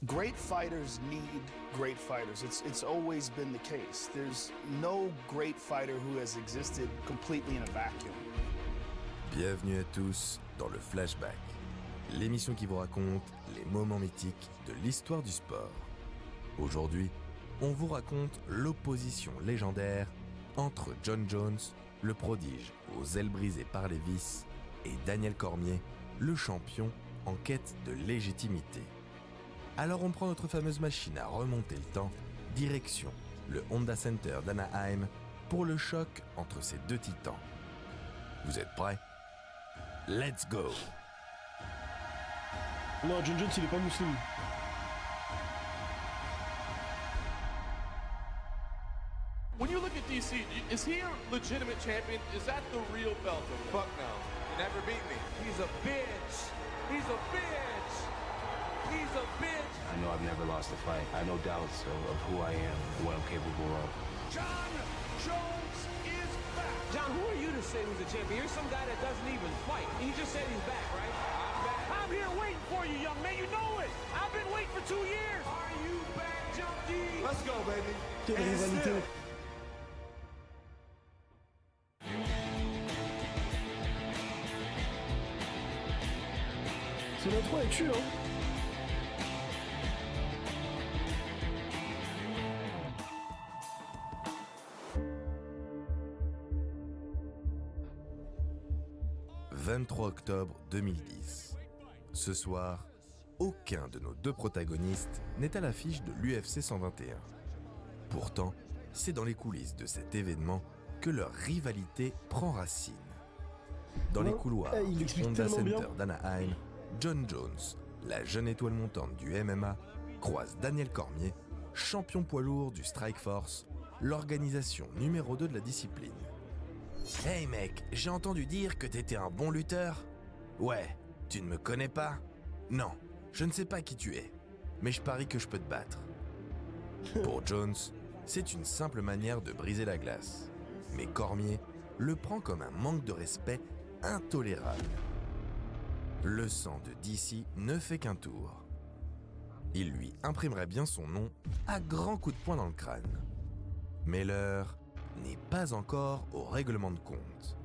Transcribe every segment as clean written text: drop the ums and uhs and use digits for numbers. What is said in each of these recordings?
Great fighters need great fighters. It's always been the case. There's no great fighter who has existed completely in a vacuum. Bienvenue à tous dans le Flashback, l'émission qui vous raconte les moments mythiques de l'histoire du sport. Aujourd'hui, on vous raconte l'opposition légendaire entre Jon Jones, le prodige aux ailes brisées par les vis, et Daniel Cormier, le champion en quête de légitimité. Alors on prend notre fameuse machine à remonter le temps, direction le Honda Center d'Anaheim pour le choc entre ces deux titans. Vous êtes prêts? Let's go! Non, Jon Jones, il est pas musulman. When you look at DC, is he a legitimate champion? Is that the real belt? Fuck no. You never beat me. He's a bitch. He's a bitch. He's a bitch. I know I've never lost a fight. I have no doubts of who I am, what I'm capable of. Jon Jones is back. John, who are you to say who's a champion? You're some guy that doesn't even fight. And you just said he's back, right? I'm back. I'm here waiting for you, young man. You know it. I've been waiting for 2 years. Are you back, Junkie? Let's go, baby. Quelle rivalité. C'est l'intro est tue, hein. « 23 octobre 2010. Ce soir, aucun de nos deux protagonistes n'est à l'affiche de l'UFC 121. Pourtant, c'est dans les coulisses de cet événement que leur rivalité prend racine. Dans les couloirs il du explique Honda tellement Center bien. d'Anaheim, Jon Jones, la jeune étoile montante du MMA, croise Daniel Cormier, champion poids lourd du Strikeforce, l'organisation numéro 2 de la discipline. « Hey mec, j'ai entendu dire que t'étais un bon lutteur. Ouais, tu ne me connais pas? Non, je ne sais pas qui tu es, mais je parie que je peux te battre. » Pour Jones, c'est une simple manière de briser la glace. Mais Cormier le prend comme un manque de respect intolérable. Le sang de DC ne fait qu'un tour. Il lui imprimerait bien son nom à grands coups de poing dans le crâne. Mais l'heure n'est pas encore au règlement de compte.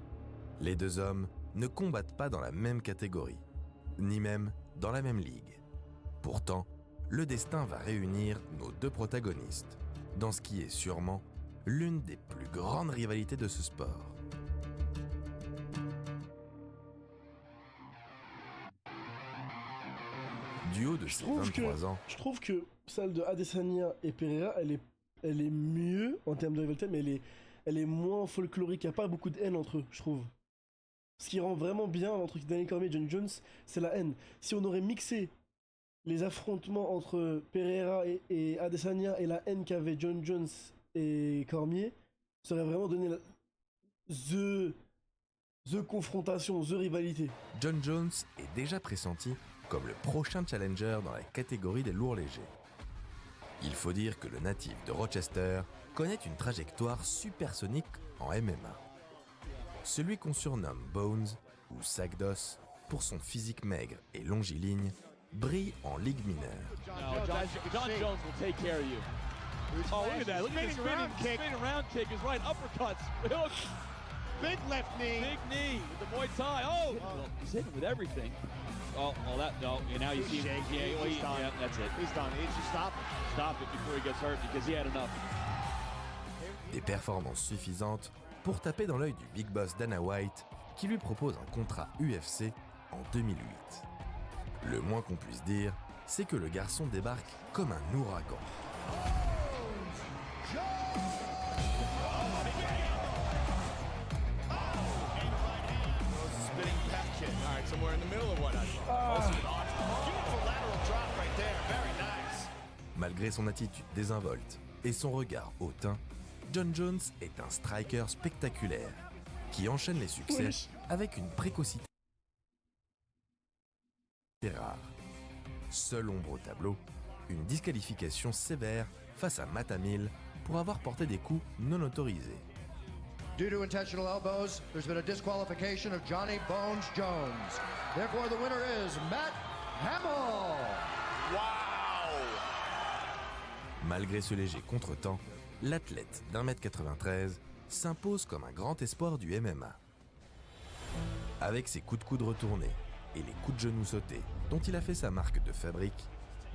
Les deux hommes ne combattent pas dans la même catégorie, ni même dans la même ligue. Pourtant, le destin va réunir nos deux protagonistes dans ce qui est sûrement l'une des plus grandes rivalités de ce sport. Du haut de ses 23 ans, Je trouve que celle de Adesanya et Pereira, elle est mieux en termes de rivalité, mais elle est moins folklorique. Il n'y a pas beaucoup de haine entre eux, je trouve. Ce qui rend vraiment bien entre Daniel Cormier et Jon Jones, c'est la haine. Si on aurait mixé les affrontements entre Pereira et Adesanya et la haine qu'avaient Jon Jones et Cormier, ça aurait vraiment donné the confrontation, the rivalité. Jon Jones est déjà pressenti comme le prochain challenger dans la catégorie des lourds légers. Il faut dire que le natif de Rochester connaît une trajectoire supersonique en MMA. Celui qu'on surnomme Bones ou Sac d'os pour son physique maigre et longiligne brille en ligue mineure. Jon Jones will take care of you. Oh, look at that. Look at this spinning round kick is right. Uppercuts. Big left knee. Big knee with the Muay Thai. Oh! He's hitting with everything. Oh, that, no. And now you see him. He's done. Yeah, that's it. He's done. He should stop it. Stop it before he gets hurt because he had enough. Des performances suffisantes pour taper dans l'œil du big boss Dana White qui lui propose un contrat UFC en 2008. Le moins qu'on puisse dire, c'est que le garçon débarque comme un ouragan. Malgré son attitude désinvolte et son regard hautain, Jon Jones est un striker spectaculaire qui enchaîne les succès avec une précocité rare. Seule ombre au tableau, une disqualification sévère face à Matt Hamill pour avoir porté des coups non autorisés. Due to intentional elbows, there's been a disqualification of Johnny Bones Jones. Therefore, the winner is Matt Hamill. Wow! Malgré ce léger contretemps, l'athlète d'1m93 s'impose comme un grand espoir du MMA. Avec ses coups de coude retournés et les coups de genoux sautés dont il a fait sa marque de fabrique,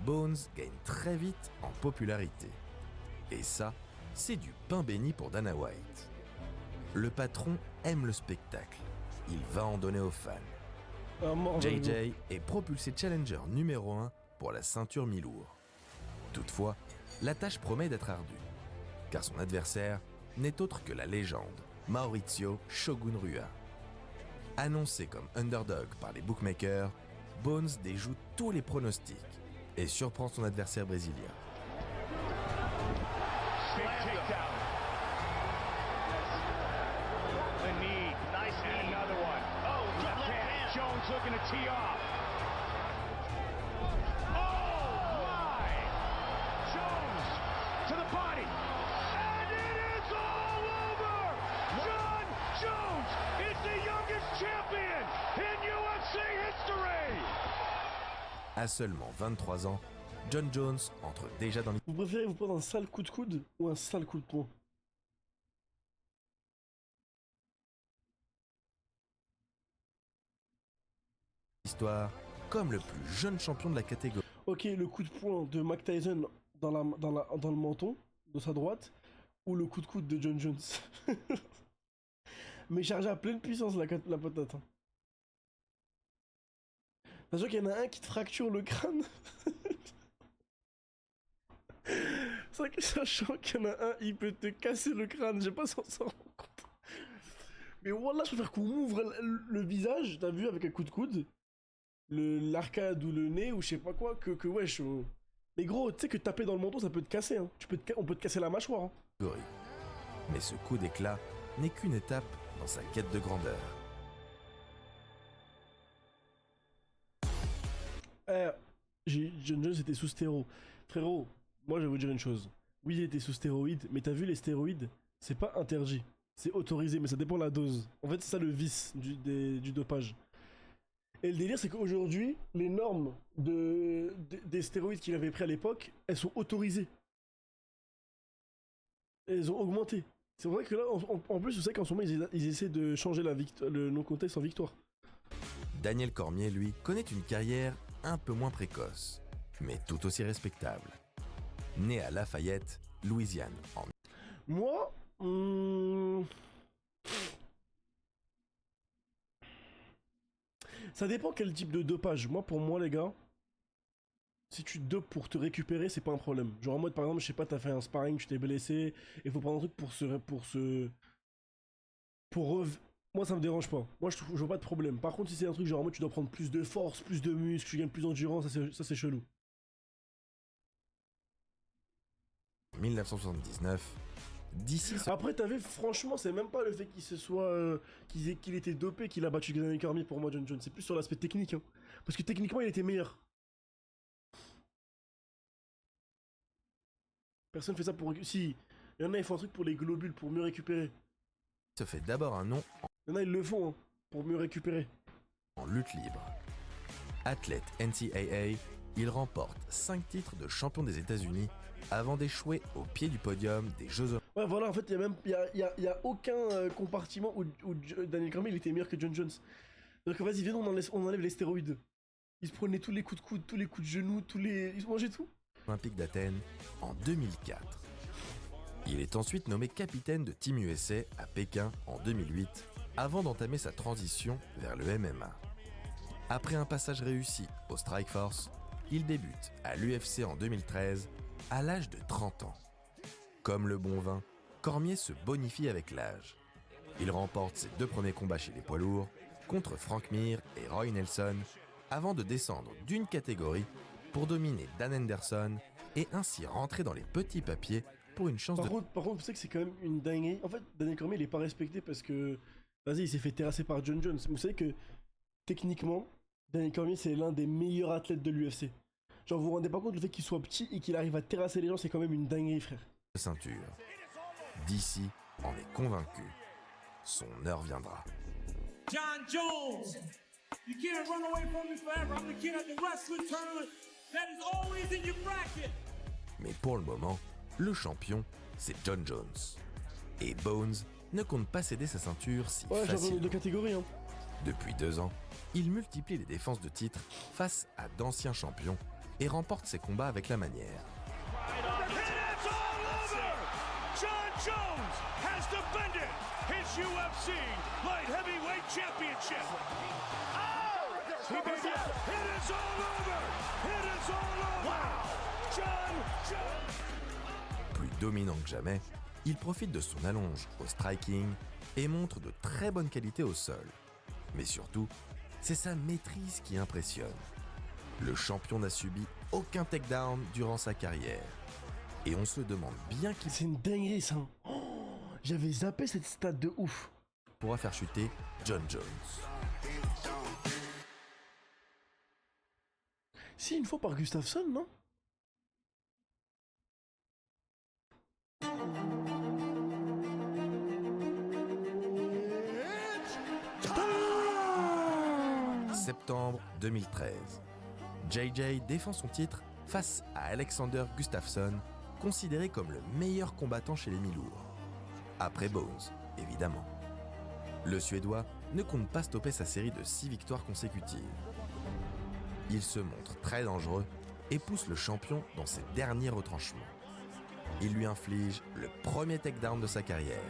Bones gagne très vite en popularité. Et ça, c'est du pain béni pour Dana White. Le patron aime le spectacle. Il va en donner aux fans. JJ est propulsé challenger numéro 1 pour la ceinture mi-lourd. Toutefois, la tâche promet d'être ardue, car son adversaire n'est autre que la légende Mauricio Shogun Rua. Annoncé comme underdog par les bookmakers, Bones déjoue tous les pronostics et surprend son adversaire brésilien. Big takedown. The knee. Nice knee. And another one. Oh, left hand. Jones looking to tee off. Oh, my. Jones to the body. And it is all over. John Jones is the youngest champion in UFC history. À seulement 23 ans, John Jones entre déjà dans Vous préférez vous prendre un sale coup de coude ou un sale coup de poing? l'histoire comme le plus jeune champion de la catégorie. Ok, le coup de poing de Mike Tyson dans le menton de sa droite ou le coup de coude de John Jones. Mais chargé à pleine puissance la patate. Hein. Sachant qu'il y en a un qui te fracture le crâne. C'est vrai que sachant qu'il y en a un, il peut te casser le crâne, j'ai pas s'en rendre compte. Mais voilà, je préfère qu'on m'ouvre le visage, t'as vu, avec un coup de coude, l'arcade ou le nez ou je sais pas quoi, que wesh. Mais gros, tu sais que taper dans le menton, ça peut te casser, hein. On peut te casser la mâchoire. Hein. Mais ce coup d'éclat n'est qu'une étape dans sa quête de grandeur. John Jones était sous stéro. Frérot, moi je vais vous dire une chose. Oui, il était sous stéroïdes, mais t'as vu les stéroïdes, c'est pas interdit. C'est autorisé, mais ça dépend de la dose. En fait, c'est ça le vice du dopage. Et le délire, c'est qu'aujourd'hui, les normes des stéroïdes qu'il avait pris à l'époque, elles sont autorisées. Elles ont augmenté. C'est vrai que là, en plus, vous savez qu'en ce moment, ils essaient de changer le non-contexte en victoire. Daniel Cormier, lui, connaît une carrière un peu moins précoce, mais tout aussi respectable. Né à Lafayette, Louisiane, en... Moi, ça dépend quel type de dopage. Moi, pour moi, les gars, si tu te dopes pour te récupérer, c'est pas un problème. Genre en mode, par exemple, je sais pas, t'as fait un sparring, tu t'es blessé, et faut prendre un truc moi, ça me dérange pas. Moi, je vois pas de problème. Par contre, si c'est un truc genre en mode, tu dois prendre plus de force, plus de muscles, tu gagnes plus d'endurance, ça c'est chelou. 1979, d'ici... Après, t'as vu, franchement, c'est même pas le fait qu'il était dopé qu'il a battu Daniel Cormier pour moi, John Jones. C'est plus sur l'aspect technique. Hein. Parce que techniquement, il était meilleur. Personne fait ça pour... Si, il y en a, ils font un truc pour les globules, pour mieux récupérer. Se fait d'abord un nom... Il y en a, ils le font, hein, pour mieux récupérer. En lutte libre. Athlète NCAA, il remporte 5 titres de champion des États-Unis avant d'échouer au pied du podium des Jeux Olympiques. Ouais, voilà, en fait, il y a aucun compartiment où Daniel Cormier il était meilleur que John Jones. Donc vas-y, viens, on enlève les stéroïdes. Il se prenait tous les coups de coude, tous les coups de genoux, il se mangeait tout. Olympique d'Athènes en 2004. Il est ensuite nommé capitaine de Team USA à Pékin en 2008, avant d'entamer sa transition vers le MMA. Après un passage réussi au Strikeforce, il débute à l'UFC en 2013, à l'âge de 30 ans. Comme le bon vin, Cormier se bonifie avec l'âge. Il remporte ses 2 premiers combats chez les poids lourds, contre Frank Mir et Roy Nelson, avant de descendre d'une catégorie pour dominer Dan Henderson et ainsi rentrer dans les petits papiers pour une chance Par contre, vous savez que c'est quand même une dinguerie. En fait, Daniel Cormier, il est pas respecté parce que... Vas-y, il s'est fait terrasser par John Jones. Vous savez que, techniquement, Daniel Cormier, c'est l'un des meilleurs athlètes de l'UFC. Genre, vous vous rendez pas compte, le fait qu'il soit petit et qu'il arrive à terrasser les gens, c'est quand même une dinguerie, frère. Ceinture. DC en est convaincu. Son heure viendra. John Jones, you can't run away from me forever. I'm the king of the wrestling tournament that is always in your bracket. Mais pour le moment, le champion, c'est Jon Jones. Et Bones ne compte pas céder sa ceinture si facilement. De catégorie, hein. Depuis 2 ans, il multiplie les défenses de titre face à d'anciens champions et remporte ses combats avec la manière. Jon Jones has defended his UFC light heavyweight championship. Oh! It is all over! It is all over! Jon Jones! Plus dominant que jamais, il profite de son allonge au striking et montre de très bonnes qualités au sol. Mais surtout, c'est sa maîtrise qui impressionne. Le champion n'a subi aucun takedown durant sa carrière. Et on se demande bien qui C'est une dinguerie ça. Oh, j'avais zappé cette stat de ouf. pourra faire chuter Jon Jones. Si, une fois par Gustafsson, non? Septembre 2013. JJ défend son titre face à Alexander Gustafsson, considéré comme le meilleur combattant chez les mi-lourds. Après Bones, évidemment. Le Suédois ne compte pas stopper sa série de 6 victoires consécutives. Il se montre très dangereux et pousse le champion dans ses derniers retranchements. Il lui inflige le premier takedown de sa carrière.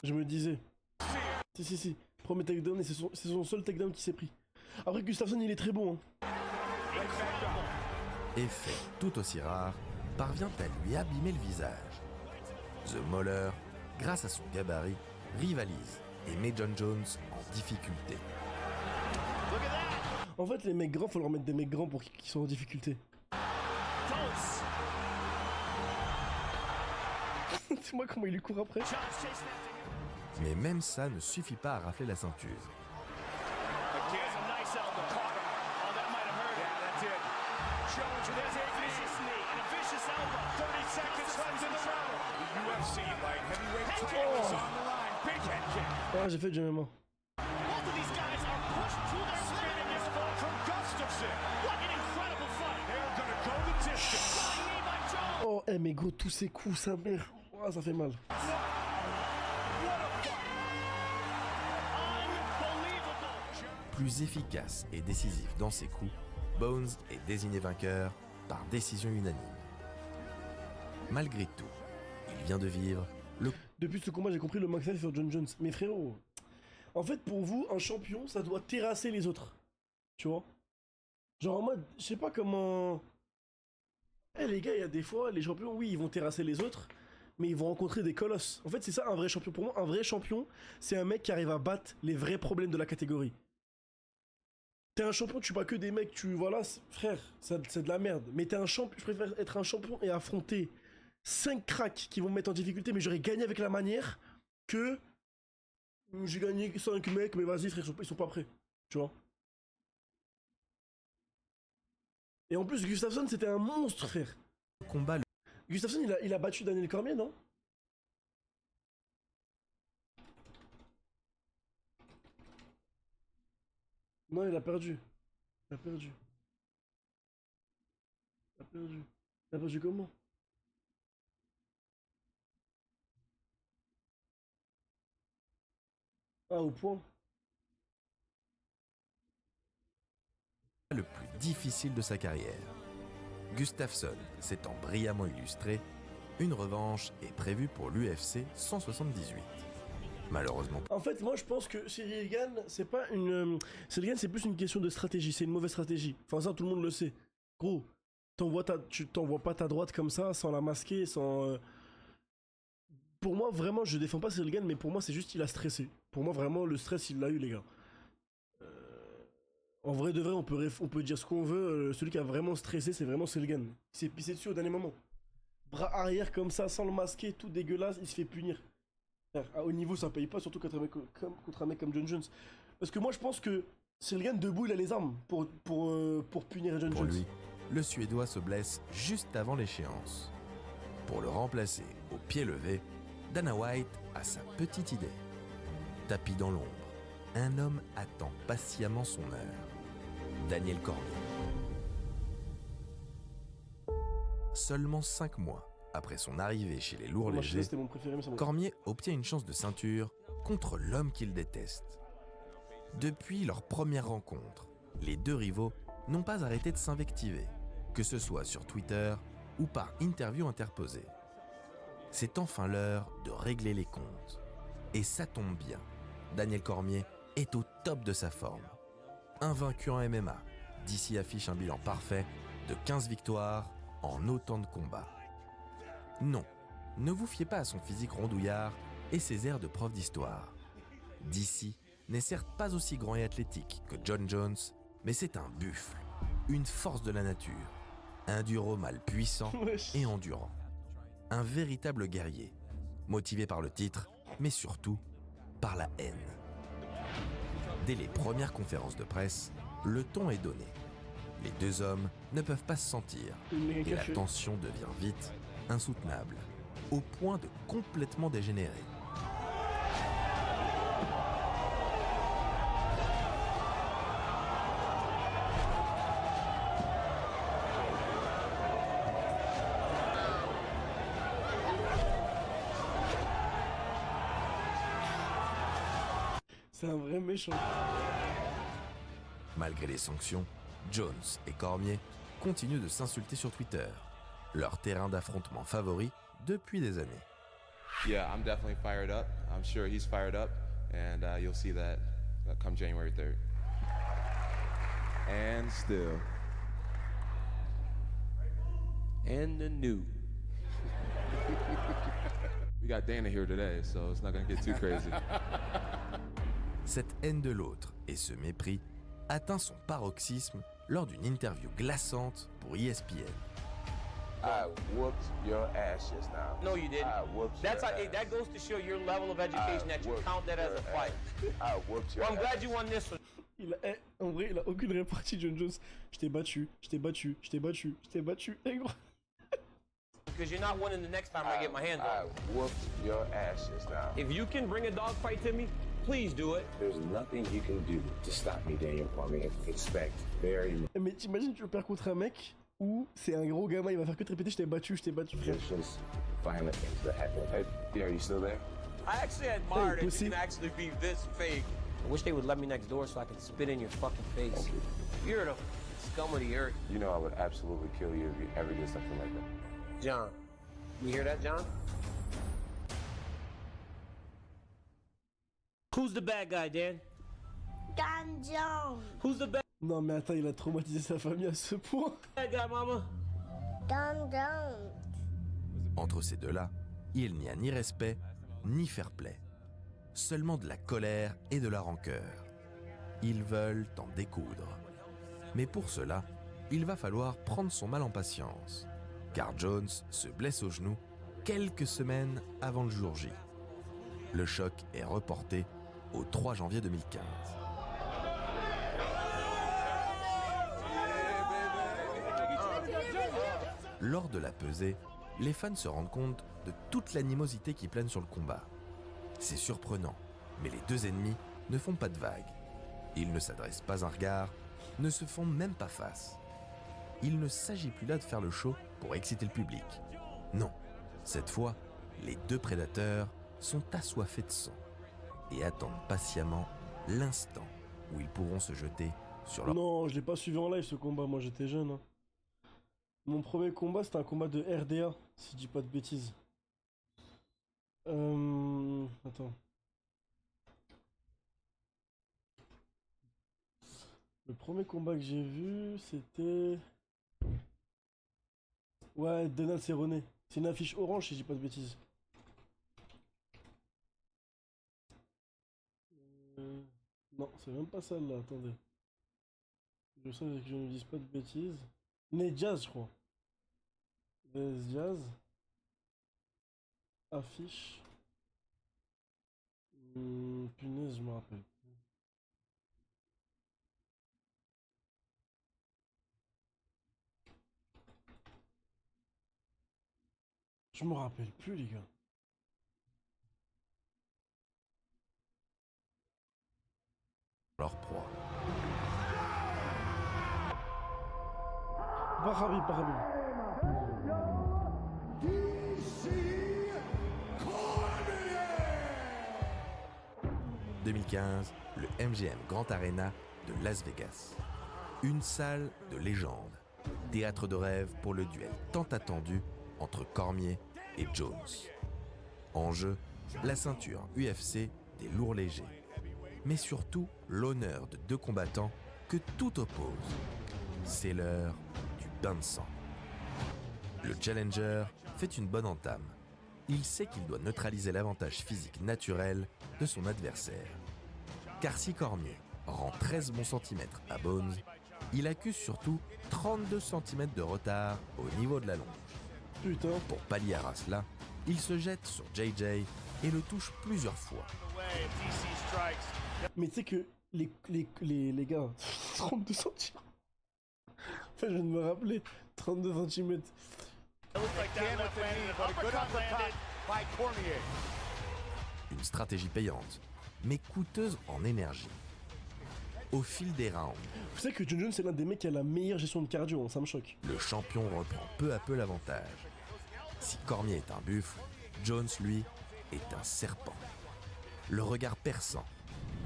Je me disais. Si. Premier takedown et c'est son seul takedown qui s'est pris. Après Gustafsson il est très bon. Hein. Et fait tout aussi rare, parvient à lui abîmer le visage. The Mauler, grâce à son gabarit, rivalise et met Jon Jones en difficulté. En fait les mecs grands, faut leur mettre des mecs grands pour qu'ils soient en difficulté. C'est moi comment il lui court après. Mais même ça ne suffit pas à rafler la ceinture. Ah, j'ai fait du MMA. Oh, mais gros, tous ces coups, sa mère. Oh, ça fait mal. Plus efficace et décisif dans ses coups, Bones est désigné vainqueur par décision unanime. Malgré tout, il vient de vivre le... Depuis ce combat, j'ai compris le maximum sur Jon Jones. Mais frérot, en fait, pour vous, un champion, ça doit terrasser les autres. Tu vois? Genre en mode, je sais pas comment... les gars, il y a des fois, les champions, oui, ils vont terrasser les autres, mais ils vont rencontrer des colosses. En fait, c'est ça un vrai champion. Pour moi, un vrai champion, c'est un mec qui arrive à battre les vrais problèmes de la catégorie. T'es un champion, tu bats que des mecs, voilà, frère, c'est de la merde. Mais t'es un champion, je préfère être un champion et affronter 5 cracks qui vont me mettre en difficulté, mais j'aurais gagné avec la manière que j'ai gagné 5 mecs, mais vas-y frère, ils sont pas prêts, tu vois. Et en plus, Gustafsson, c'était un monstre, frère. Combat. Gustafsson, il a battu Daniel Cormier, non? Non, il a perdu. Il a perdu. Il a perdu. Il a perdu comment? Ah, au point. Le plus difficile de sa carrière. Gustafsson s'étant brillamment illustré, une revanche est prévue pour l'UFC 178. Malheureusement. En fait, moi je pense que Cyril Gane, c'est pas une. Cyril Gane, c'est plus une question de stratégie, c'est une mauvaise stratégie. Enfin, ça, tout le monde le sait. Gros, tu t'envoies pas ta droite comme ça, sans la masquer, sans. Pour moi, vraiment, je défends pas Cyril Gane, mais pour moi, c'est juste qu'il a stressé. Pour moi, vraiment, le stress, il l'a eu, les gars. En vrai de vrai, on peut dire ce qu'on veut. Celui qui a vraiment stressé, c'est vraiment Cyril Gane. Il s'est pissé dessus au dernier moment. Bras arrière comme ça, sans le masquer, tout dégueulasse, il se fait punir. À haut niveau, ça paye pas, surtout contre un mec comme Jon Jones. Parce que moi, je pense que Cyril Gane, debout, il a les armes pour punir Jon Jones. Pour lui, le Suédois se blesse juste avant l'échéance. Pour le remplacer au pied levé, Dana White a sa petite idée. Tapis dans l'ombre, un homme attend patiemment son heure. Daniel Cormier. Seulement 5 mois après son arrivée chez les lourds légers, Cormier obtient une chance de ceinture contre l'homme qu'il déteste. Depuis leur première rencontre, les deux rivaux n'ont pas arrêté de s'invectiver, que ce soit sur Twitter ou par interview interposée. C'est enfin l'heure de régler les comptes. Et ça tombe bien, Daniel Cormier est au top de sa forme. Invaincu en MMA, DC affiche un bilan parfait de 15 victoires en autant de combats. Non, ne vous fiez pas à son physique rondouillard et ses airs de prof d'histoire. DC n'est certes pas aussi grand et athlétique que John Jones, mais c'est un buffle, une force de la nature, un duro mâle puissant et endurant. Un véritable guerrier, motivé par le titre, mais surtout par la haine. Dès les premières conférences de presse, le ton est donné. Les deux hommes ne peuvent pas se sentir et la tension devient vite insoutenable, au point de complètement dégénérer. C'est un vrai méchant. Malgré les sanctions, Jones et Cormier continuent de s'insulter sur Twitter, leur terrain d'affrontement favori depuis des années. Yeah, I'm definitely fired up. I'm sure he's fired up, and you'll see that come January 3rd. And still. And the new. We got Dana here today, so it's not gonna get too crazy. Cette haine de l'autre et ce mépris atteint son paroxysme lors d'une interview glaçante pour ESPN. I whooped your ass just now. No, you didn't. I whooped That's your how, ass. that goes to show your level of education that you count that as a fight. I whooped your Well, I'm glad ass. you won this one. En vrai, il a aucune répartie, John Jones. Je t'ai battu, je t'ai battu, je t'ai battu, je t'ai battu. Eh, gros. Because you're not winning the next time I get my hands I on whooped your ass just now. you. If you can bring a dog fight to me, please do it. There's nothing you can do to stop me, Daniel Cormier. Expect very Mais t'imagines, tu perds contre un mec où c'est un gros gamin, il va faire que te répéter je t'ai battu, frère. vicious, violent things that happen. Hey, are you still there? I actually admire that you pussy. can actually be this fake. I wish they would let me next door so I could spit in your fucking face. You're the scum of the earth. You know I would absolutely kill you if you ever did something like that. John, you hear that, John? Who's the bad guy, Dan? Don Jones. Who's the bad Non mais attends, il a traumatisé sa famille à ce point. guy, mama? Don Jones. Entre ces deux-là, il n'y a ni respect, ni fair play. Seulement de la colère et de la rancœur. Ils veulent en découdre. Mais pour cela, il va falloir prendre son mal en patience. Car Jones se blesse au genou quelques semaines avant le jour J. Le choc est reporté au 3 janvier 2015. Lors de la pesée, les fans se rendent compte de toute l'animosité qui plane sur le combat. C'est surprenant, mais les deux ennemis ne font pas de vagues. Ils ne s'adressent pas un regard, ne se font même pas face. Il ne s'agit plus là de faire le show pour exciter le public. Non, cette fois, les deux prédateurs sont assoiffés de sang et attendent patiemment l'instant où ils pourront se jeter sur leur... Non, je l'ai pas suivi en live ce combat, moi j'étais jeune. Hein. Mon premier combat c'était un combat de RDA, si je dis pas de bêtises. Attends. Le premier combat que j'ai vu c'était... Ouais, Donald Cerrone. C'est une affiche orange si je dis pas de bêtises. Non, c'est même pas celle-là, attendez. Je sais que je ne dise pas de bêtises. Nate Jazz, je crois. Nate Jazz. Affiche. Punaise, je me rappelle. Je me rappelle plus, les gars. leur proie. Pas Khabib, pas Khabib. 2015, le MGM Grand Arena de Las Vegas. Une salle de légende. Théâtre de rêve pour le duel tant attendu entre Cormier et Jones. En jeu, la ceinture UFC des lourds légers. Mais surtout, l'honneur de deux combattants que tout oppose. C'est l'heure du bain de sang. Le challenger fait une bonne entame. Il sait qu'il doit neutraliser l'avantage physique naturel de son adversaire. Car si Cormier rend 13 bons centimètres à Bones, il accuse surtout 32 cm de retard au niveau de la longe. Putain. Pour pallier à cela, il se jette sur JJ et le touche plusieurs fois. Mais tu sais que les gars, 32 cm. Enfin, je viens de me rappeler, 32 cm. Une stratégie payante, mais coûteuse en énergie. Au fil des rounds, Vous savez que John Jones c'est l'un des mecs qui a la meilleure gestion de cardio, hein, ça me choque. le champion reprend peu à peu l'avantage. Si Cormier est un buffle, Jones, lui, est un serpent. Le regard perçant,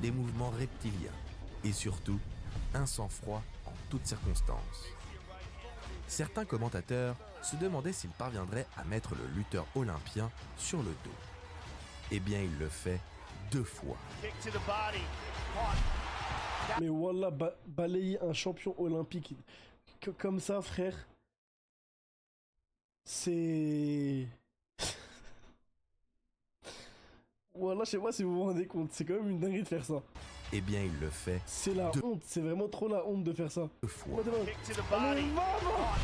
des mouvements reptiliens et surtout un sang-froid en toutes circonstances. Certains commentateurs se demandaient s'il parviendrait à mettre le lutteur olympien sur le dos. Eh bien, il le fait 2 fois. Mais voilà, balayer un champion olympique comme ça, frère, c'est... Voilà, je sais pas si vous vous rendez compte, c'est quand même une dinguerie de faire ça. Eh bien, il le fait C'est la honte, c'est vraiment trop la honte de faire ça. 2 fois. Allez, vamos!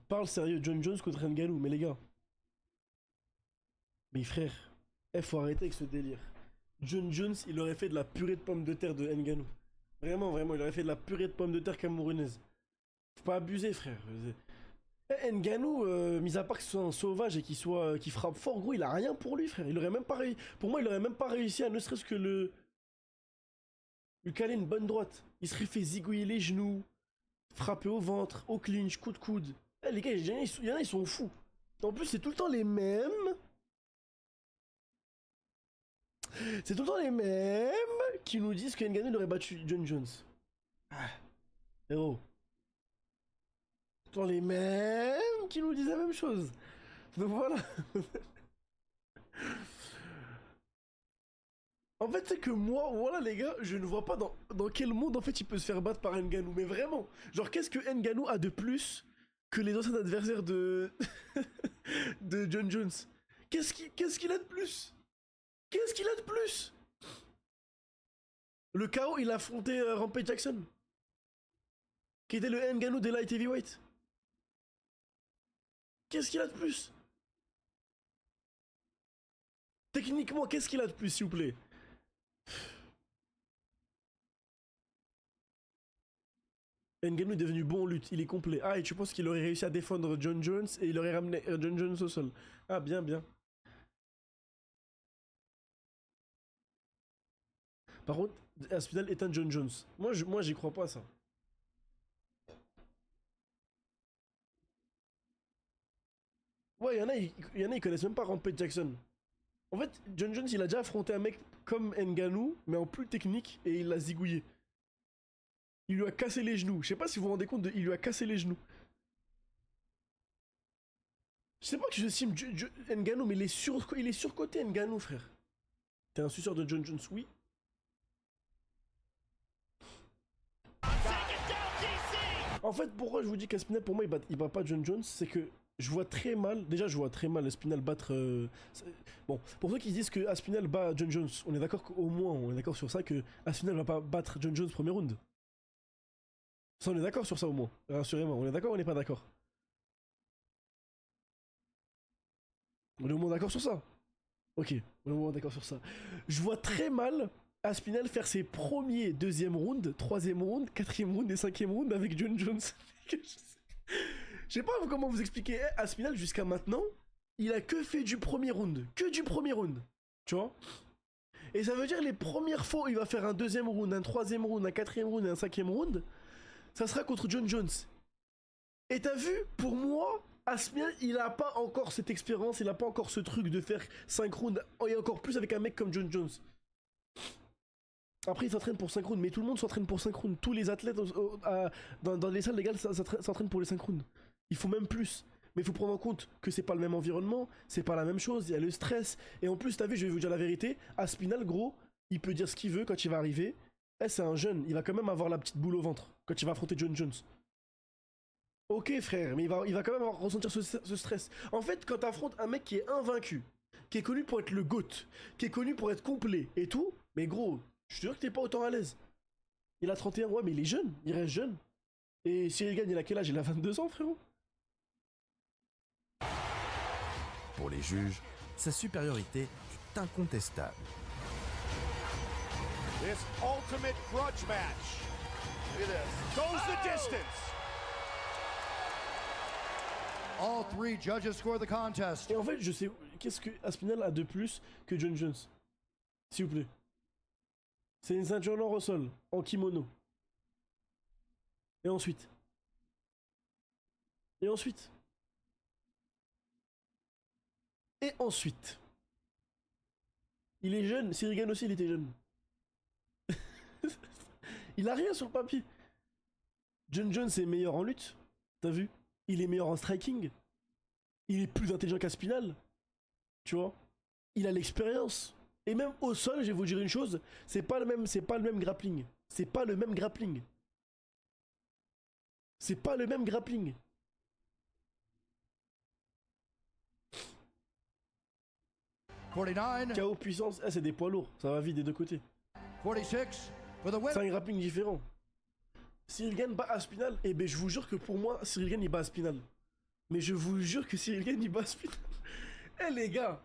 Parle sérieux, John Jones contre Ngannou, mais les gars. Mais frère, faut arrêter avec ce délire. John Jones, il aurait fait de la purée de pommes de terre de Ngannou. Vraiment, vraiment, il aurait fait de la purée de pommes de terre camerounaise. Faut pas abuser, frère. Ngannou, mis à part que ce soit un sauvage et qu'il frappe fort, gros, il a rien pour lui, frère. Il aurait même pas réussi. Pour moi, il aurait même pas réussi à ne serait-ce que lui caler une bonne droite. Il serait fait zigouiller les genoux, frapper au ventre, au clinch, coup de coude. Les gars, il y en a, ils sont fous. En plus, c'est tout le temps les mêmes. C'est tout le temps les mêmes qui nous disent que Ngannou aurait battu John Jones. Héros. C'est tout le temps les mêmes qui nous disent la même chose. Donc voilà. En fait, c'est que moi, voilà les gars, je ne vois pas dans quel monde en fait il peut se faire battre par Ngannou. Mais vraiment, genre qu'est-ce que Ngannou a de plus que les anciens adversaires de de John Jones? Qu'est-ce qu'il a de plus? Qu'est-ce qu'il a de plus? Le KO, il a affronté Rampage Jackson, qui était le Ngannou des light heavyweight. Qu'est-ce qu'il a de plus? Techniquement, qu'est-ce qu'il a de plus, s'il vous plaît? Ngannou est devenu bon en lutte, il est complet. Ah, et tu penses qu'il aurait réussi à défendre John Jones et il aurait ramené John Jones au sol? Ah, bien, bien. Par contre, Aspinall est un John Jones. Moi, j'y crois pas à ça. Ouais, il y en a, ils connaissent même pas Rampage Jackson. En fait, John Jones, il a déjà affronté un mec comme Ngannou, mais en plus technique, et il l'a zigouillé. Il lui a cassé les genoux. Je sais pas si vous vous rendez compte il lui a cassé les genoux. Je sais pas que je estime Ngannou, mais il est surcoté, Ngannou, frère. T'es un suceur de John Jones, oui. En fait, pourquoi je vous dis qu'Aspinall, pour moi, il bat pas John Jones, c'est que je vois très mal Aspinall battre... Bon, pour ceux qui disent que Aspinall bat John Jones, on est d'accord on est d'accord sur ça, que Aspinall va pas battre John Jones premier round. Ça, on est d'accord sur ça au moins. Rassurez-moi, on est d'accord ou on n'est pas d'accord? On est au moins d'accord sur ça? Ok, on est au moins d'accord sur ça. Je vois très mal Aspinall faire ses premiers deuxième round, troisième round, quatrième round et cinquième round avec John Jones. Je sais pas comment vous expliquer. Aspinall, jusqu'à maintenant, il a que fait du premier round. Que du premier round. Tu vois? Et ça veut dire les premières fois où il va faire un deuxième round, un troisième round, un quatrième round et un cinquième round, ça sera contre John Jones. Et t'as vu, pour moi, Aspinall, il a pas encore cette expérience, il a pas encore ce truc de faire 5 rounds, et encore plus avec un mec comme John Jones. Après, il s'entraîne pour 5 rounds, mais tout le monde s'entraîne pour 5 rounds. Tous les athlètes dans les salles légales s'entraînent pour les 5 rounds. Il faut même plus. Mais il faut prendre en compte que c'est pas le même environnement, c'est pas la même chose, il y a le stress. Et en plus, t'as vu, je vais vous dire la vérité, Aspinall, gros, il peut dire ce qu'il veut quand il va arriver. C'est un jeune, il va quand même avoir la petite boule au ventre quand il va affronter John Jones. Ok frère, mais il va quand même ressentir ce stress. En fait, quand t'affrontes un mec qui est invaincu, qui est connu pour être le GOAT, qui est connu pour être complet et tout, mais gros, je suis sûr que t'es pas autant à l'aise. Il a 31, ouais, mais il est jeune, il reste jeune. Et Cyril Gane, il a quel âge? Il a 22 ans, frérot. Pour les juges, sa supériorité est incontestable. This ultimate grudge match. Look at this. Goes the distance. All 3 judges score the contest. Et en fait, je sais, qu'est-ce que Aspinall a de plus que John Jones? S'il vous plaît. C'est une ceinture noire au sol, en kimono. Et ensuite. Et ensuite. Et ensuite. Il est jeune, Cyril Gane aussi, il était jeune. Il a rien sur le papier. John Jones est meilleur en lutte, t'as vu? Il est meilleur en striking. Il est plus intelligent qu'Aspinall. Tu vois? Il a l'expérience. Et même au sol, je vais vous dire une chose, c'est pas le même grappling. C'est pas le même grappling. C'est pas le même grappling. KO puissance, c'est des poids lourds, ça va vite des deux côtés. 46 for the win. C'est un grappling différent. Cyril Gane bat Aspinall, et ben je vous jure que pour moi, Cyril Gane il bat Aspinall. Mais je vous jure que Cyril Gane il bat Aspinall. Eh les gars,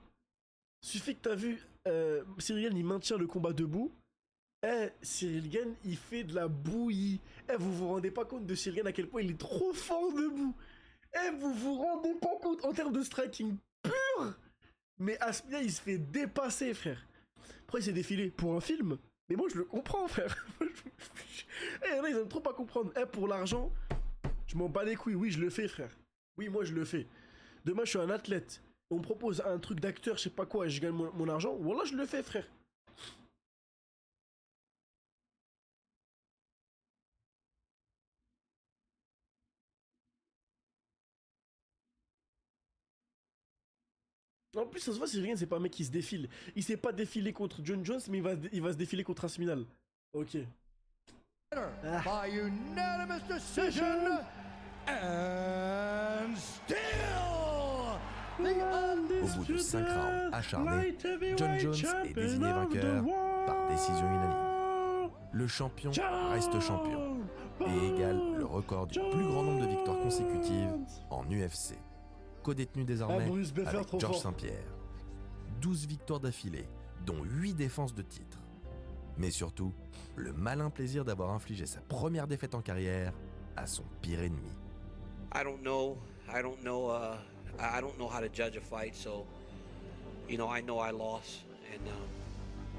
suffit que t'as vu Cyril Gane il maintient le combat debout. Cyril Gane il fait de la bouillie. Vous vous rendez pas compte de Cyril Gane à quel point il est trop fort debout. Vous vous rendez pas compte en termes de striking pur. Mais Aspinall il se fait dépasser frère. Après il s'est défilé pour un film. Mais moi je le comprends frère. Là ils aiment trop pas comprendre. Pour l'argent, je m'en bats les couilles. Oui je le fais frère. Oui moi je le fais. Demain je suis un athlète. On me propose un truc d'acteur, je sais pas quoi, et je gagne mon argent. Voilà je le fais frère. En plus, ça se voit, Cyril Gane, c'est pas un mec qui se défile. Il s'est pas défilé contre John Jones, mais il va se défiler contre Aspinall. Ok. By unanimous decision, and still Au bout de 5 rounds acharnés, John Jones est désigné vainqueur par décision unanime. Le champion reste champion et égale le record du plus grand nombre de victoires consécutives en UFC. Co-détenu désormais avec Georges Saint-Pierre. 12 victoires d'affilée, dont 8 défenses de titre. Mais surtout, le malin plaisir d'avoir infligé sa première défaite en carrière à son pire ennemi. I don't know how to judge a fight, so I know I lost, and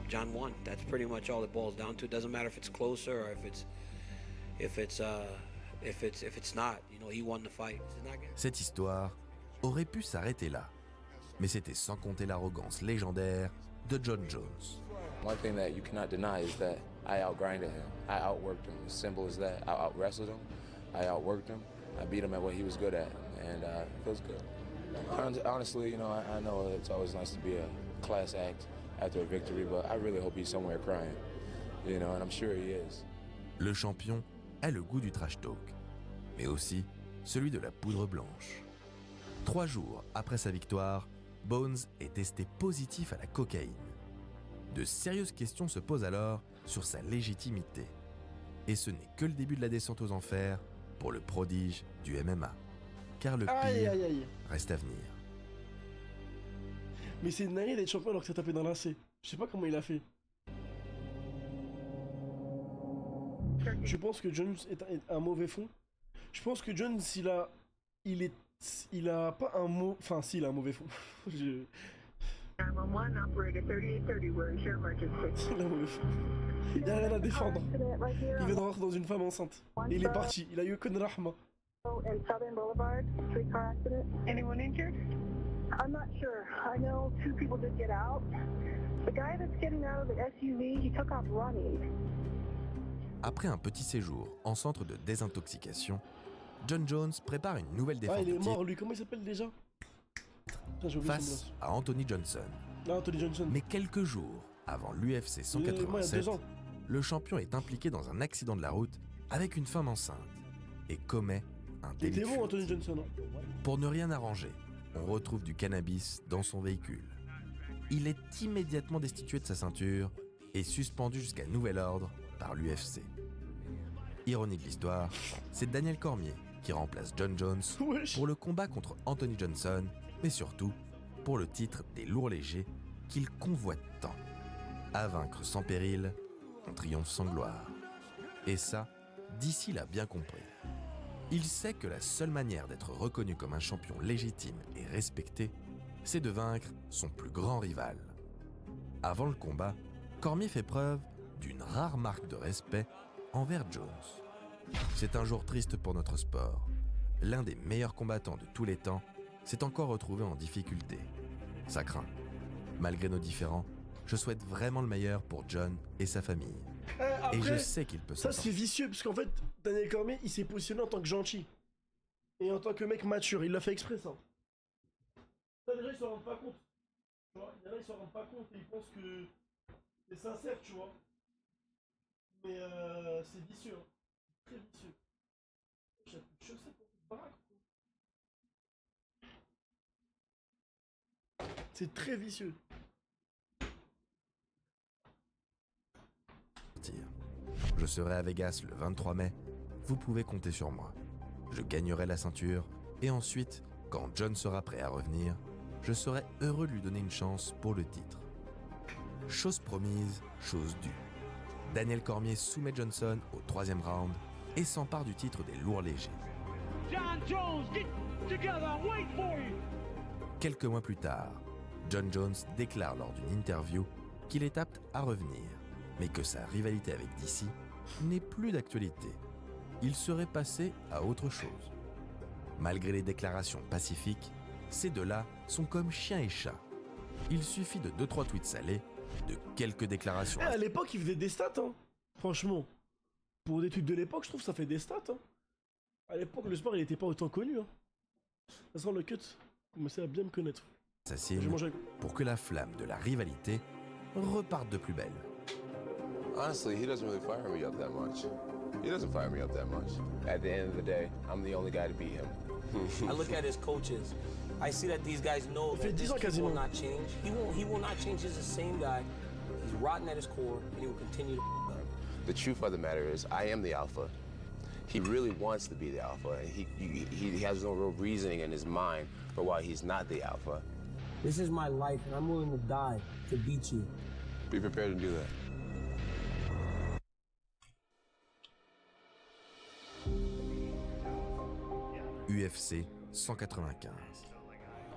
John won. That's pretty much all it boils down to. It doesn't matter if it's closer or if it's not. He won the fight. Cette histoire aurait pu s'arrêter là, mais c'était sans compter l'arrogance légendaire de John Jones. One thing that you cannot deny is that I outgrinded him. I outworked him. As simple as that. I out-wrestled him. I outworked him. I beat him at what he was good at, and it feels good. Honestly, I know it's always nice to be a class act after a victory, but I really hope he's somewhere crying, and I'm sure he is. Le champion a le goût du trash talk, mais aussi celui de la poudre blanche. 3 jours après sa victoire, Bones est testé positif à la cocaïne. De sérieuses questions se posent alors sur sa légitimité. Et ce n'est que le début de la descente aux enfers pour le prodige du MMA. Car le pire reste à venir. Mais c'est naïf d'être champion alors que ça tapé dans l'AC. Je sais pas comment il a fait. Je pense que Jones est un mauvais fond. Je pense que Jones, il a pas un mot... Enfin, si, il a un mauvais fond. 911, operator 3830, we're in share emergency. Là, il a rien à défendre. Il vient de rentrer dans une femme enceinte. Et il est parti. Il a eu aucune rahma. In Southern Boulevard, street car accident. Anyone injured? I'm not sure. I know 2 people did get out. The guy that's getting out of the SUV, he took off running. Après un petit séjour en centre de désintoxication, Jon Jones prépare une nouvelle défense. Ah, il est mort, lui. Comment il s'appelle déjà? Face à Anthony Johnson. Ah, Anthony Johnson. Mais quelques jours avant l'UFC 187, le champion est impliqué dans un accident de la route avec une femme enceinte et commet un délit. Il était bon, Anthony Johnson. Pour ne rien arranger, on retrouve du cannabis dans son véhicule. Il est immédiatement destitué de sa ceinture et suspendu jusqu'à nouvel ordre par l'UFC. Ironie de l'histoire, c'est Daniel Cormier qui remplace Jon Jones pour le combat contre Anthony Johnson, mais surtout pour le titre des lourds légers qu'il convoite tant. À vaincre sans péril, on triomphe sans gloire. Et ça, DC l'a bien compris. Il sait que la seule manière d'être reconnu comme un champion légitime et respecté, c'est de vaincre son plus grand rival. Avant le combat, Cormier fait preuve d'une rare marque de respect envers Jones. C'est un jour triste pour notre sport. L'un des meilleurs combattants de tous les temps s'est encore retrouvé en difficulté. Ça craint. Malgré nos différends, je souhaite vraiment le meilleur pour Jon et sa famille. Après, et je sais qu'il peut s'entendre. Ça c'est vicieux, parce qu'en fait, Daniel Cormier, il s'est positionné en tant que gentil. Et en tant que mec mature, il l'a fait exprès ça. Ça déjà, ils s'en rendent pas compte. Tu vois, il y en a, ils s'en rendent pas compte et ils pensent que c'est sincère, tu vois. Mais c'est vicieux, hein. Très vicieux. J'ai plus de chaussettes pour cette baraque. C'est très vicieux. Je serai à Vegas le 23 mai. Vous pouvez compter sur moi. Je gagnerai la ceinture et ensuite, quand Jon sera prêt à revenir, je serai heureux de lui donner une chance pour le titre. Chose promise, chose due. Daniel Cormier soumet Johnson au 3e round et s'empare du titre des lourds légers. Jon Jones, get together, wait for you. Quelques mois plus tard, Jon Jones déclare lors d'une interview qu'il est apte à revenir, mais que sa rivalité avec DC n'est plus d'actualité. Il serait passé à autre chose. Malgré les déclarations pacifiques, ces deux-là sont comme chien et chat. Il suffit de 2-3 tweets salés, de quelques déclarations. À l'époque, il faisait des stats, hein. Franchement. Pour des trucs de l'époque, je trouve que ça fait des stats, hein. À l'époque, le sport, il était pas autant connu, hein. Ça sent le cut. Commencez à bien me connaître. Assassine pour que la flamme de la rivalité reparte de plus belle. Honestly, he doesn't really fire me up that much. He doesn't fire me up that much. At the end of the day, I'm the only guy to beat him. I look at his coaches. I see that these guys know that this kid will not change. He will not change. He's the same guy. He's rotten at his core, and he will continue to up. The truth of the matter is, I am the alpha. He really wants to be the alpha, and he has no real reasoning in his mind for why he's not the alpha. This is my life, and I'm willing to die to beat you. Be prepared to do that. UFC 195.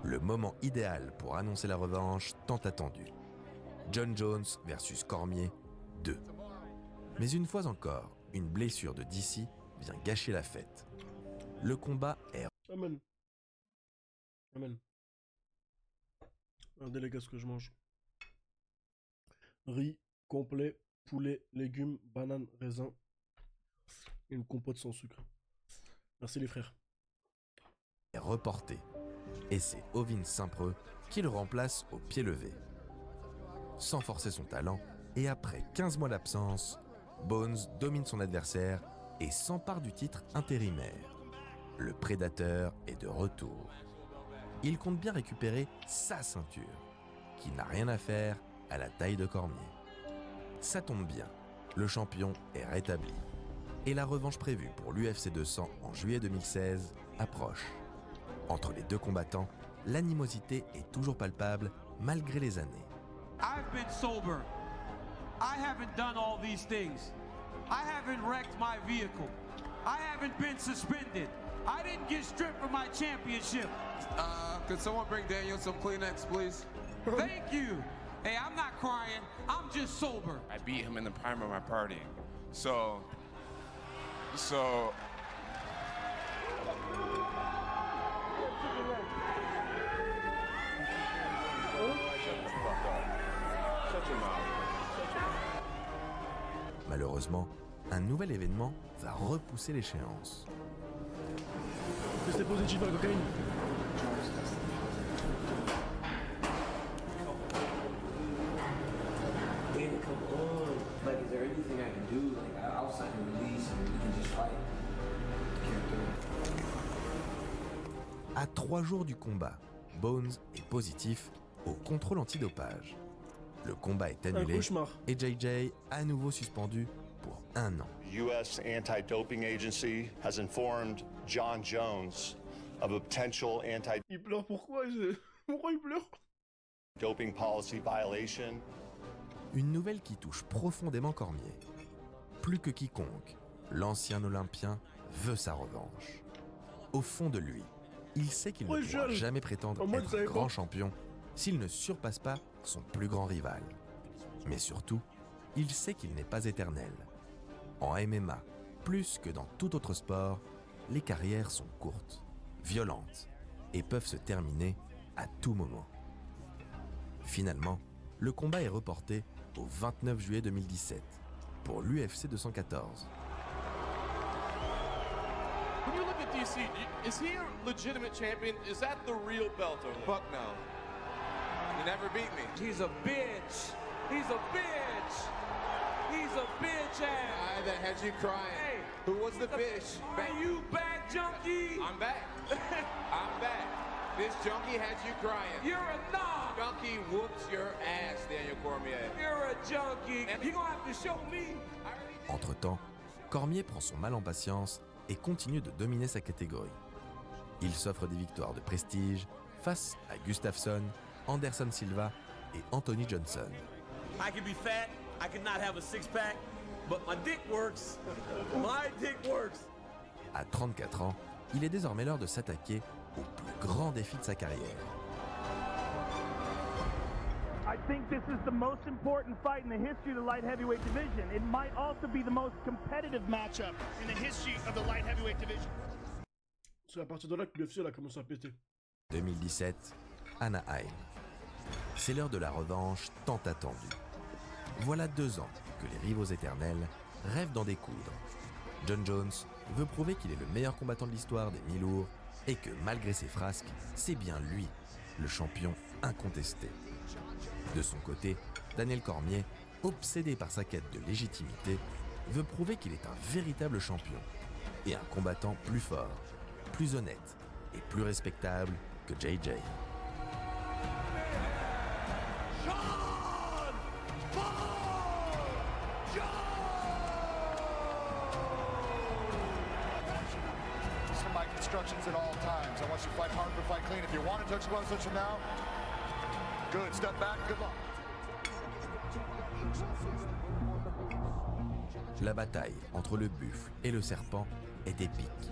Le moment idéal pour annoncer la revanche tant attendue. Jon Jones versus Cormier 2. Mais une fois encore, une blessure de DC vient gâcher la fête. Le combat est... Amen. Amen. Regardez les gars ce que je mange. Riz complet, poulet, légumes, bananes, raisins. Et une compote sans sucre. Merci les frères. Est reporté. Et c'est Ovin Saint-Preux qui le remplace au pied levé. Sans forcer son talent, et après 15 mois d'absence, Bones domine son adversaire et s'empare du titre intérimaire. Le prédateur est de retour. Il compte bien récupérer sa ceinture, qui n'a rien à faire à la taille de Cormier. Ça tombe bien, le champion est rétabli. Et la revanche prévue pour l'UFC 200 en juillet 2016 approche. Entre les deux combattants, l'animosité est toujours palpable malgré les années. I've been sober. I haven't done all these things. I haven't wrecked my vehicle. I haven't been suspended. I didn't get stripped from my championship. Could someone bring Daniel some Kleenex, please? Thank you. Hey, I'm not crying. I'm just sober. I beat him in the prime of my partying. So. Malheureusement, un nouvel événement va repousser l'échéance. C'était positif à la cocaïne. David, come on. Like, is there anything I can do? Like, I'll sign a release and we can just fight. Can't do it. À 3 jours du combat, Bones est positif au contrôle antidopage. Le combat est annulé et JJ à nouveau suspendu pour 1 an. U.S. Anti-Doping Agency has informed John Jones of a potential Il pleure pourquoi Pourquoi il pleure? Doping policy violation. Une nouvelle qui touche profondément Cormier. Plus que quiconque, l'ancien Olympien veut sa revanche. Au fond de lui, il sait qu'il ne pourra jamais prétendre être grand champion s'il ne surpasse pas son plus grand rival. Mais surtout, il sait qu'il n'est pas éternel. En MMA, plus que dans tout autre sport, les carrières sont courtes, violentes et peuvent se terminer à tout moment. Finalement, le combat est reporté au 29 juillet 2017 pour l'UFC 214. When you look at DC, is he a legitimate champion? Is that the real belt? Fuck no. You never beat me. He's a bitch. He's a bitch. He's a bitch ass. That had you crying. Hey, who was the bitch? Are you back, junkie? I'm back. I'm back. This junkie had you crying. You're a knob. Junkie whoops your ass, Daniel Cormier. You're a junkie. And you're gonna have to show me. Entre-temps, Cormier prend son mal en patience et continue de dominer sa catégorie. Il s'offre des victoires de prestige face à Gustafsson, Anderson Silva et Anthony Johnson. I can be fat, I can not have a six-pack, but my dick works. My dick works. À 34 ans, il est désormais l'heure de s'attaquer au plus grand défi de sa carrière. I think this is the most important fight in the history of the light heavyweight division. It might also be the most competitive matchup in the history of the light heavyweight division. C'est à partir de là que l'UFC a commencé à péter. 2017, Anaheim. C'est l'heure de la revanche tant attendue. Voilà 2 ans que les rivaux éternels rêvent d'en découdre. John Jones veut prouver qu'il est le meilleur combattant de l'histoire des mi-lourds et que malgré ses frasques, c'est bien lui, le champion incontesté. De son côté, Daniel Cormier, obsédé par sa quête de légitimité, veut prouver qu'il est un véritable champion et un combattant plus fort, plus honnête et plus respectable que JJ. Instructions at all times. I want you to fight hard, but fight clean. If you want to touch gloves, touch them now. Good. Step back. Good luck. La bataille entre le buffle et le serpent est épique.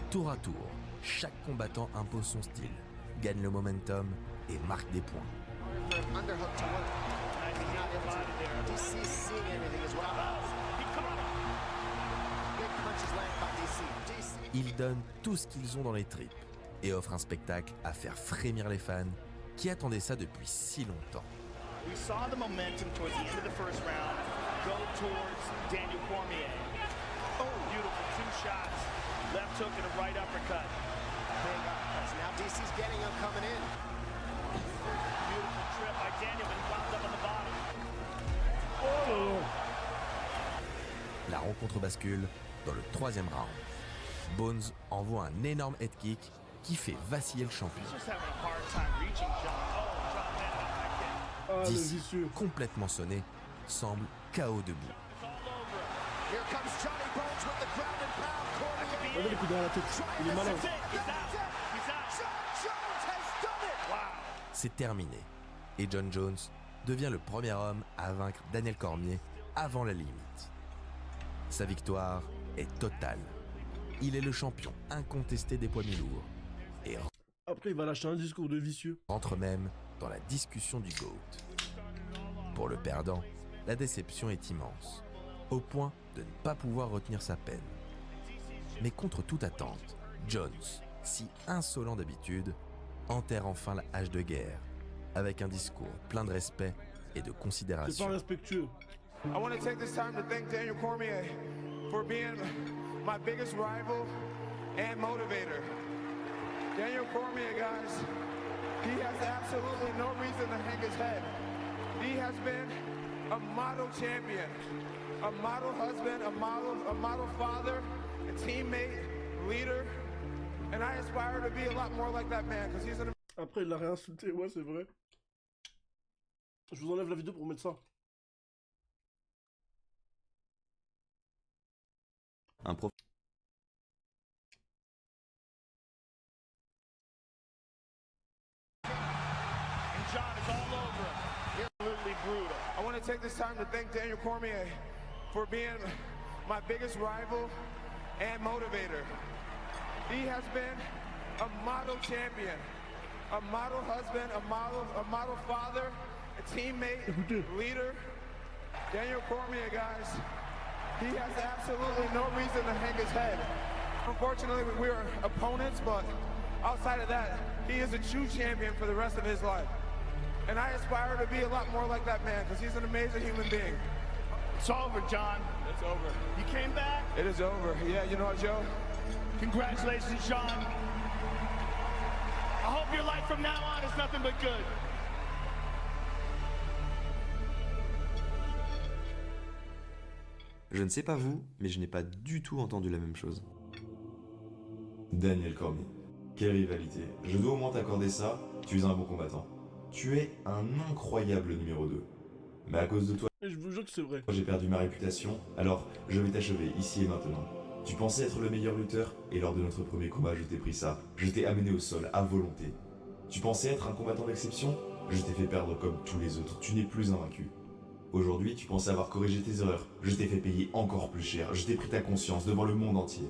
Tour à tour, chaque combattant impose son style, gagne le momentum et marque des points. Ils donnent tout ce qu'ils ont dans les tripes et offrent un spectacle à faire frémir les fans qui attendaient ça depuis si longtemps. We saw the momentum towards the end of the first round go towards Daniel Cormier. Oh, beautiful 2 shots. Left hook and a right uppercut. Big uppercuts. Now DC's getting him coming in. Beautiful trip by Daniel, but he wound up on the bottom. Oh. La rencontre bascule dans le 3e round. Bones envoie un énorme head kick qui fait vaciller le champion. DC, complètement sonné, semble KO debout. Regardez les coups derrière la tête, il est malin. C'est terminé et John Jones devient le premier homme à vaincre Daniel Cormier avant la limite. Sa victoire est totale. Il est le champion incontesté des poids mi-lourds et après il va lâcher un discours de vicieux. rentre même dans la discussion du GOAT. Pour le perdant, la déception est immense, au point de ne pas pouvoir retenir sa peine. Mais contre toute attente, Jones, si insolent d'habitude, enterre enfin la hache de guerre, avec un discours plein de respect et de considération. C'est pas respectueux. I want to take this time to thank Daniel Cormier for being my biggest rival and motivator. Daniel Cormier, guys, he has absolutely no reason to hang his head. He has been a model champion, a model husband, a model father, a teammate, leader, and I aspire to be a lot more like that man because he's an. Après, il l'a réinsulté, ouais, c'est vrai. Je vous enlève la vidéo pour mettre ça. Un prof. And John is all over him. Absolutely brutal. I want to take this time to thank Daniel Cormier for being my biggest rival and motivator. He has been a model champion, a model husband, a model father, a teammate, leader. Daniel Cormier, guys, he has absolutely no reason to hang his head. Unfortunately, we are opponents, but outside of that, he is a true champion for the rest of his life. And I aspire to be a lot more like that man, because he's an amazing human being. It's over, John. It's over. You came back. It is over. Yeah, you know what, Joe? Congratulations, John. I hope your life from now on is nothing but good. Je ne sais pas vous, mais je n'ai pas du tout entendu la même chose. Daniel Cormier, quelle rivalité. Je dois au moins t'accorder ça, tu es un bon combattant. Tu es un incroyable numéro 2. Mais à cause de toi, je vous jure que c'est vrai. J'ai perdu ma réputation, alors je vais t'achever ici et maintenant. Tu pensais être le meilleur lutteur, et lors de notre premier combat, je t'ai pris ça. Je t'ai amené au sol, à volonté. Tu pensais être un combattant d'exception? Je t'ai fait perdre comme tous les autres, tu n'es plus invaincu. Aujourd'hui, tu pensais avoir corrigé tes erreurs. Je t'ai fait payer encore plus cher. Je t'ai pris ta conscience devant le monde entier.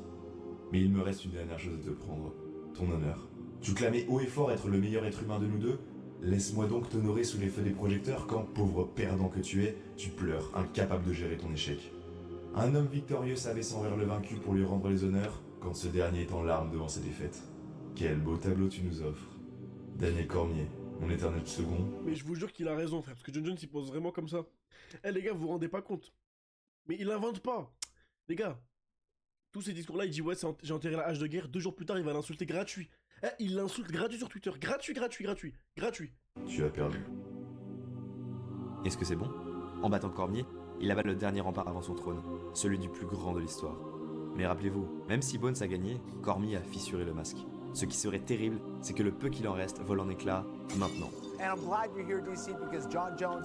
Mais il me reste une dernière chose à te prendre. Ton honneur. Tu clamais haut et fort être le meilleur être humain de nous deux. Laisse-moi donc t'honorer sous les feux des projecteurs quand, pauvre perdant que tu es, tu pleures, incapable de gérer ton échec. Un homme victorieux savait s'envers le vaincu pour lui rendre les honneurs, quand ce dernier est en larmes devant sa défaite. Quel beau tableau tu nous offres. Daniel Cormier, mon éternel second. Mais je vous jure qu'il a raison, frère, parce que John Jones il pose vraiment comme ça. Eh les gars, vous vous rendez pas compte. Mais il invente pas. Les gars, tous ces discours-là, il dit ouais, j'ai enterré la hache de guerre. 2 jours plus tard, il va l'insulter gratuit. Eh, il l'insulte gratuit sur Twitter. Gratuit. Tu as perdu. Est-ce que c'est bon? En battant Cormier, il avale le dernier rempart avant son trône, celui du plus grand de l'histoire. Mais rappelez-vous, même si Bones a gagné, Cormier a fissuré le masque. Ce qui serait terrible, c'est que le peu qu'il en reste vole en éclats maintenant. And I'm glad you're here, DC, because John Jones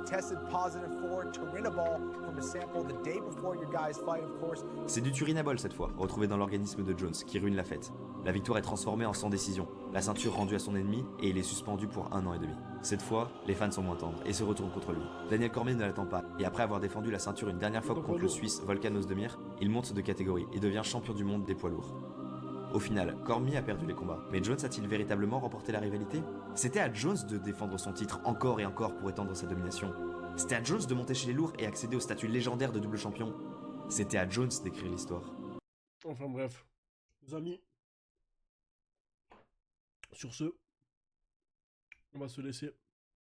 tested positive for Turinabol from a sample the day before your guys' fight, of course. C'est du Turinabol cette fois, retrouvé dans l'organisme de Jones, qui ruine la fête. La victoire est transformée en sans décision, la ceinture rendue à son ennemi, et il est suspendu pour 1 an et demi. Cette fois, les fans sont moins tendres et se retournent contre lui. Daniel Cormier ne l'attend pas, et après avoir défendu la ceinture une dernière fois contre le Suisse Volkan Ozdemir, il monte de catégorie et devient champion du monde des poids lourds. Au final, Cormier a perdu les combats, mais Jones a-t-il véritablement remporté la rivalité? C'était à Jones de défendre son titre encore et encore pour étendre sa domination. C'était à Jones de monter chez les lourds et accéder au statut légendaire de double champion. C'était à Jones d'écrire l'histoire. Enfin bref, les amis, sur ce, on va se laisser.